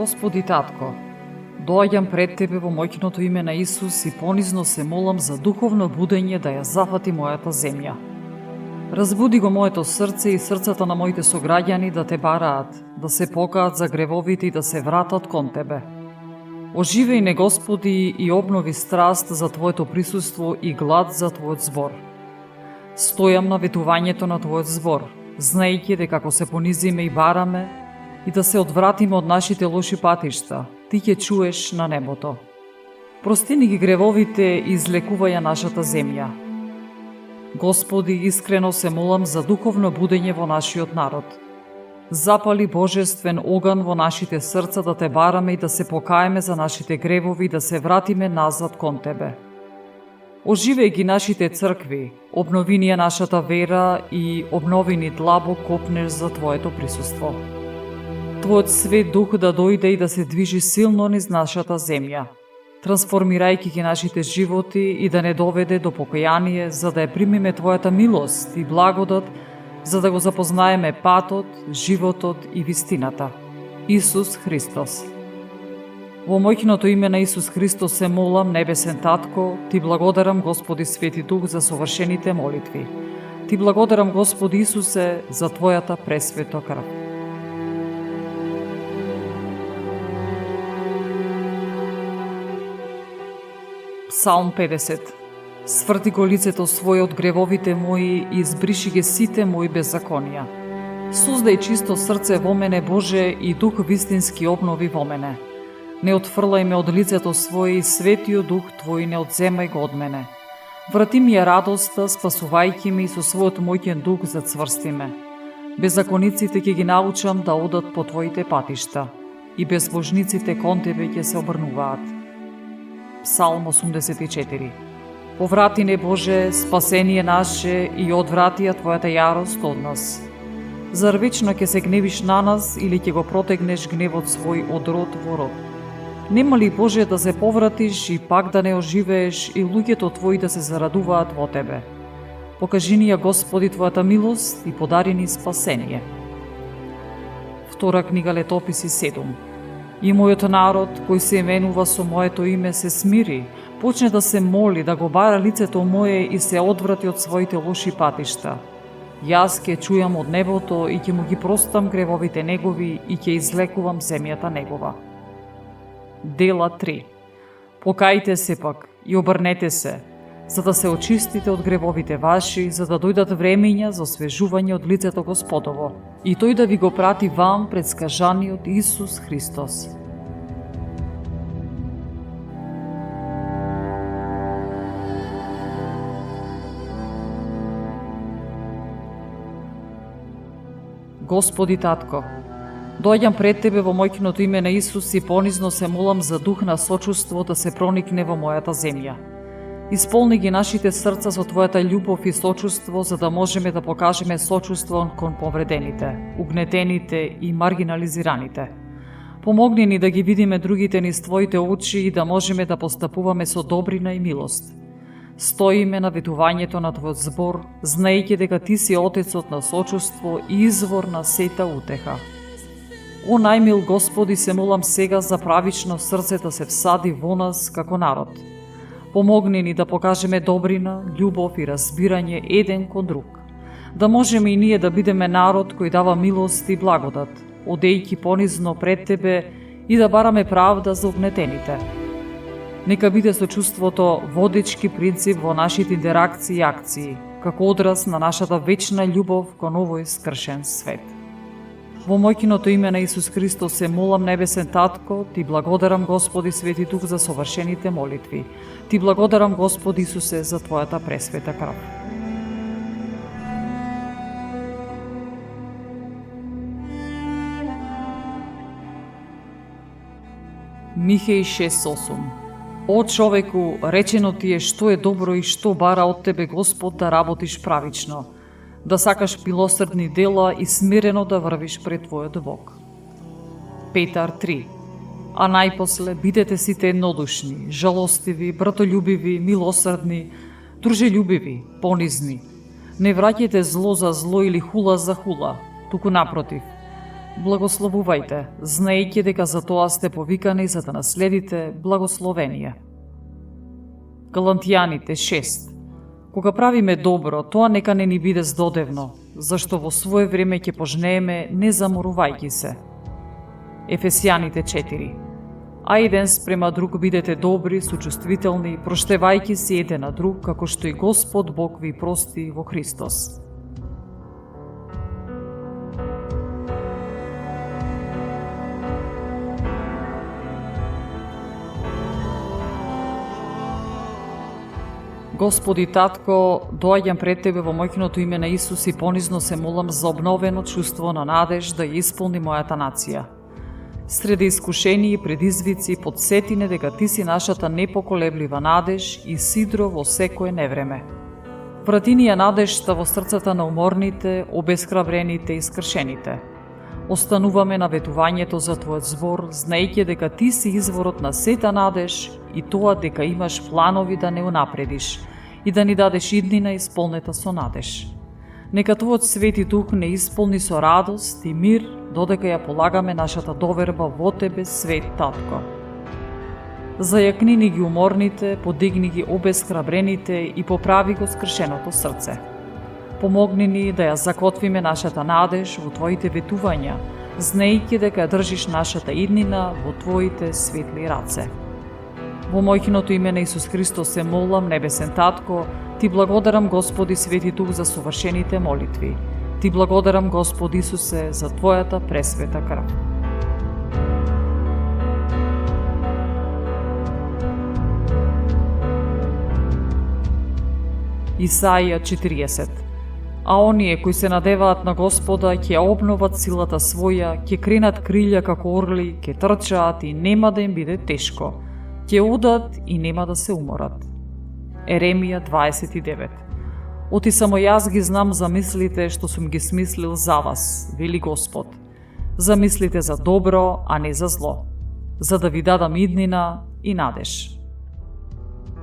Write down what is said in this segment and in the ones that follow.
Господи Татко, доаѓам пред Тебе во моќното име на Исус и понизно се молам за духовно будење да ја зафати мојата земја. Разбуди го моето срце и срцата на моите сограѓани да Те бараат, да се покаат за гревовите и да се вратат кон Тебе. Оживеј не, Господи, и обнови страст за Твоето присуство и глад за Твојот збор. Стојам на ветувањето на Твојот збор, знаејќи дека ако се понизиме и бараме, и да се одвратиме од нашите лоши патишта, Ти ќе чуеш на небото. Простини ги гревовите и излекувај нашата земја. Господи, искрено се молам за духовно будење во нашиот народ. Запали божествен оган во нашите срца да Те бараме и да се покаеме за нашите гревови и да се вратиме назад кон Тебе. Оживеј ги нашите цркви, обнови ни нашата вера и обнови ни длабоко копнеш за Твоето присуство. Твојот свет дух да дојде и да се движи силно низ нашата земја, трансформирајќи ги нашите животи и да не доведе до покаяние, за да ја примиме Твојата милост и благодат, за да го запознаеме патот, животот и вистината. Исус Христос. Во моќното име на Исус Христос се молам, небесен Татко, Ти благодарам, Господи Свети Дух, за совршените молитви. Ти благодарам, Господи Исусе, за Твојата пресвета крв. Псалм 50. Сврти го лицето свое од гревовите мои и избриши ги сите мои беззаконија. Создај чисто срце во мене, Боже, и дух вистински обнови во мене. Не отфрлај ме од лицето свое и светиот дух Твој не одземај го од мене. Врати ми ја радоста, спасувајќи ме и со својот моќен дух зацврсти ме. Беззакониците ќе ги научам да одат по Твоите патишта и безбожниците кон Тебе ќе се обрнуваат. Псалм 84. Поврати не, Боже, спасение наше и одврати ја Твојата јарост од нас. Зар вечно ќе се гневиш на нас или ќе го протегнеш гневот свој од род во род? Нема ли, Боже, да се повратиш и пак да не оживееш и луѓето Твои да се зарадуваат во Тебе? Покажи ни ја, Господи, Твојата милост и подари ни спасение. Втора книга Летописи 7. И мојот народ, кој се именува со моето име, се смири, почне да се моли, да го бара лицето мое и се одврати од своите лоши патишта. Јас ќе чујам од небото и ќе му ги простам гревовите негови и ќе излекувам земјата негова. Дела 3. Покајте се пак и обрнете се, за да се очистите од гревовите ваши, за да дојдат времења за освежување од лицето Господово, и тој да ви го прати вам пред скажаниот Исус Христос. Господи Татко, доаѓам пред Тебе во моќното име на Исус и понизно се молам за дух на сочувство да се проникне во мојата земја. Исполни ги нашите срца со Твојата љубов и сочувство, за да можеме да покажеме сочувство кон повредените, угнетените и маргинализираните. Помогни ни да ги видиме другите низ Твоите очи и да можеме да постапуваме со добрина и милост. Стоиме на ветувањето на Твојот збор, знаејќи дека Ти си Отецот на сочувство и извор на сета утеха. О најмил Господи, се молам сега за правично срце да се всади во нас како народ. Помогни ни да покажеме добрина, љубов и разбирање еден кон друг. Да можеме и ние да бидеме народ кој дава милост и благодат, одејќи понизно пред Тебе и да бараме правда за угнетените. Нека биде сочувството водечки принцип во нашите интеракции и акции, како одраз на нашата вечна љубов кон овој скршен свет. Во моќното име на Исус Христос се молам, небесен Татко, Ти благодарам, Господи Свети Дух, за совршените молитви. Ти благодарам, Господи Исусе, за Твојата пресвета крв. Михеј 6:8. О човеку, речено ти е што е добро и што бара од Тебе Господ да работиш правично, да сакаш милосрдни дела и смирено да врвиш пред Твојот Бог. Петар 3. А најпосле бидете сите еднодушни, жалостиви, братолюбиви, милосрдни, дружелюбиви, понизни. Не враќајте зло за зло или хула за хула, туку напротив. Благословувајте, знаејќи дека за тоа сте повикани за да наследите благословение. Галатјаните 6. Кога правиме добро, тоа нека не ни биде здодевно, зашто во свое време ќе пожнееме не заморувајќи се. Ефесијаните 4. А еден спрема друг бидете добри, сочувствителни, проштевајќи се еден на друг, како што и Господ Бог ви прости во Христос. Господи Татко, доаѓам пред Тебе во мојкното име на Исус и понизно се молам за обновено чувство на надеж да ја исполни мојата нација. Среде искушени и предизвици, подсетине дека Ти си нашата непоколеблива надеж и сидро во секое невреме. Врати ни ја надежта во срцата на уморните, обесхрабрените и скршените. Остануваме на ветувањето за Твојот збор, знаејќи дека Ти си изворот на сета надеж и тоа дека имаш планови да не унапредиш и да ни дадеш иднина исполнета со надеж. Нека Твојот Свети Дух не исполни со радост и мир, додека ја полагаме нашата доверба во Тебе, Свет Татко. Зајакни ни ги уморните, подигни ги обесхрабрените и поправи го скршеното срце. Помогни ни да ја закотвиме нашата надеж во Твоите ветувања, знаејќи дека ја држиш нашата иднина во Твоите светли раце. Во мојкиното име на Исус Христос се молам, небесен Татко, Ти благодарам, Господи Свети Дух, за совршените молитви. Ти благодарам, Господи Исусе, за Твојата пресвета крв. Исаија 40. А оние кои се надеваат на Господа ќе обноват силата своја, ќе кренат крилја како орли, ќе трчаат и нема да им биде тешко, ќе одат и нема да се уморат. Еремија 29. Оти само јас ги знам замислите што сум ги смислил за вас, вели Господ. Замислите за добро, а не за зло, за да ви дадам иднина и надеж.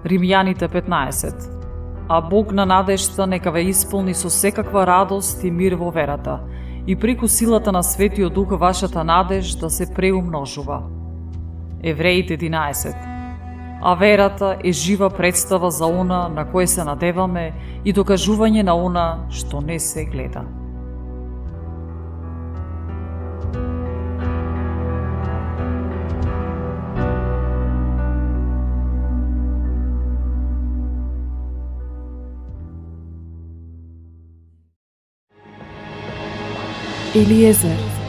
Римјаните 15. А Бог на надежта нека ве исполни со секаква радост и мир во верата, и преку силата на Светиот Дух вашата надеж да се преумножува. Евреите 11. А верата е жива представа за она на кое се надеваме и докажување на она што не се гледа. Елиезер.